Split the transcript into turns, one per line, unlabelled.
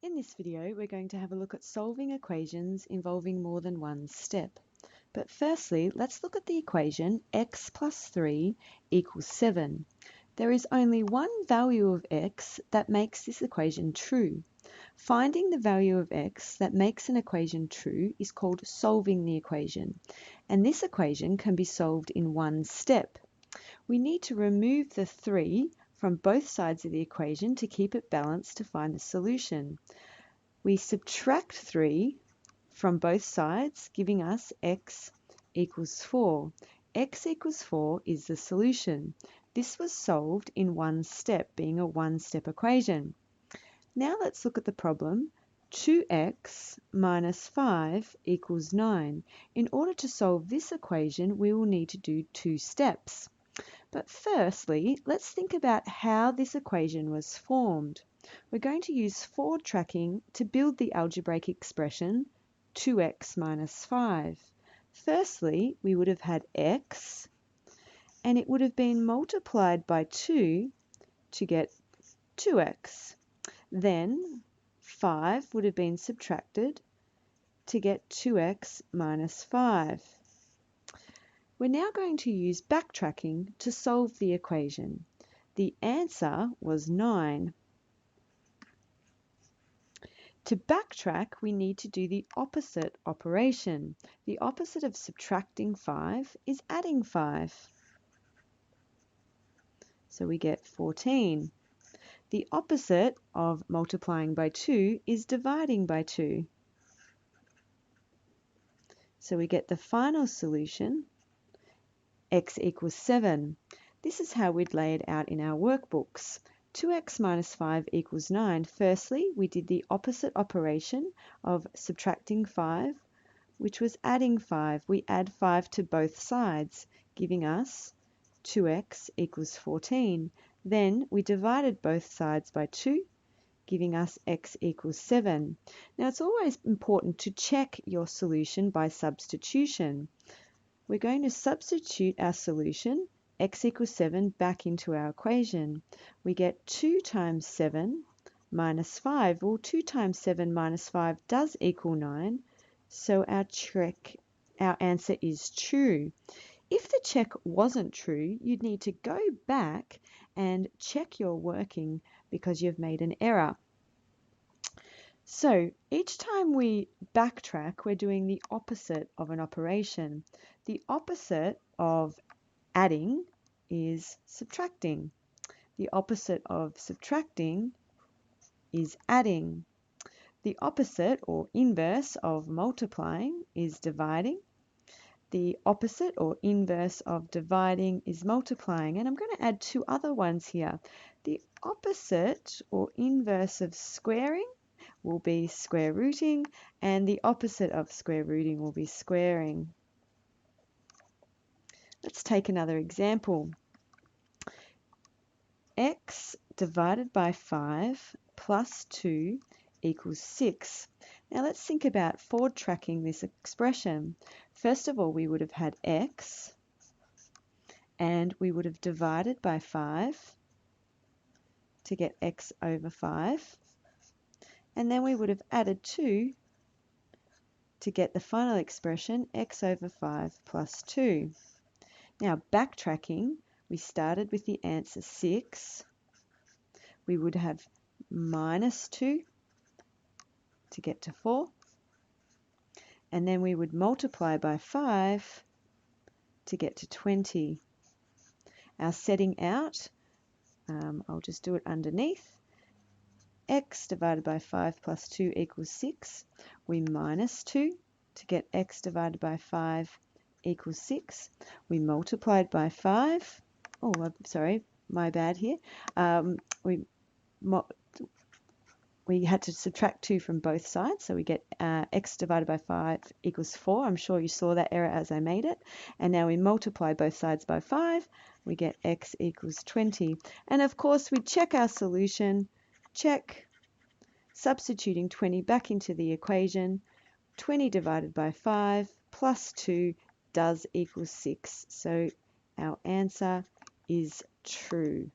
In this video, we're going to have a look at solving equations involving more than one step. But firstly, let's look at the equation x plus 3 equals 7. There is only one value of x that makes this equation true. Finding the value of x that makes an equation true is called solving the equation, and this equation can be solved in one step. We need to remove the 3 from both sides of the equation to keep it balanced to find the solution. We subtract 3 from both sides, giving us x equals 4. X equals 4 is the solution. This was solved in one step, being a one-step equation. Now let's look at the problem. 2x minus 5 equals 9. In order to solve this equation, we will need to do two steps. But firstly, let's think about how this equation was formed. We're going to use forward tracking to build the algebraic expression 2x minus 5. Firstly, we would have had x, and it would have been multiplied by 2 to get 2x. Then 5 would have been subtracted to get 2x minus 5. We're now going to use backtracking to solve the equation. The answer was 9. To backtrack, we need to do the opposite operation. The opposite of subtracting 5 is adding 5. So we get 14. The opposite of multiplying by 2 is dividing by 2. So we get the final solution, x equals 7. This is how we'd lay it out in our workbooks. 2x minus 5 equals 9. Firstly, we did the opposite operation of subtracting 5, which was adding 5. We add 5 to both sides, giving us 2x equals 14. Then we divided both sides by 2, giving us x equals 7. Now it's always important to check your solution by substitution. We're going to substitute our solution, x equals 7, back into our equation. We get 2 times 7 minus 5. Well, 2 times 7 minus 5 does equal 9, so our answer is true. If the check wasn't true, you'd need to go back and check your working because you've made an error. So each time we backtrack, we're doing the opposite of an operation. The opposite of adding is subtracting. The opposite of subtracting is adding. The opposite or inverse of multiplying is dividing. The opposite or inverse of dividing is multiplying. And I'm going to add two other ones here. The opposite or inverse of squaring will be square rooting, and the opposite of square rooting will be squaring. Let's take another example. X divided by 5 plus 2 equals 6. Now let's think about forward tracking this expression. First of all, we would have had x, and we would have divided by 5 to get x over 5. And then we would have added 2 to get the final expression, x over 5 plus 2. Now backtracking, we started with the answer 6. We would have minus 2 to get to 4. And then we would multiply by 5 to get to 20. Our setting out, I'll just do it underneath. X divided by 5 plus 2 equals 6. We minus 2 to get x divided by 5 equals 6. We multiplied by 5. Oh, sorry, my bad here. We had to subtract 2 from both sides, so we get x divided by 5 equals 4. I'm sure you saw that error as I made it. And now we multiply both sides by 5. We get x equals 20. And of course, we check our solution. Check, substituting 20 back into the equation. 20 divided by 5 plus 2 does equal 6. So our answer is true.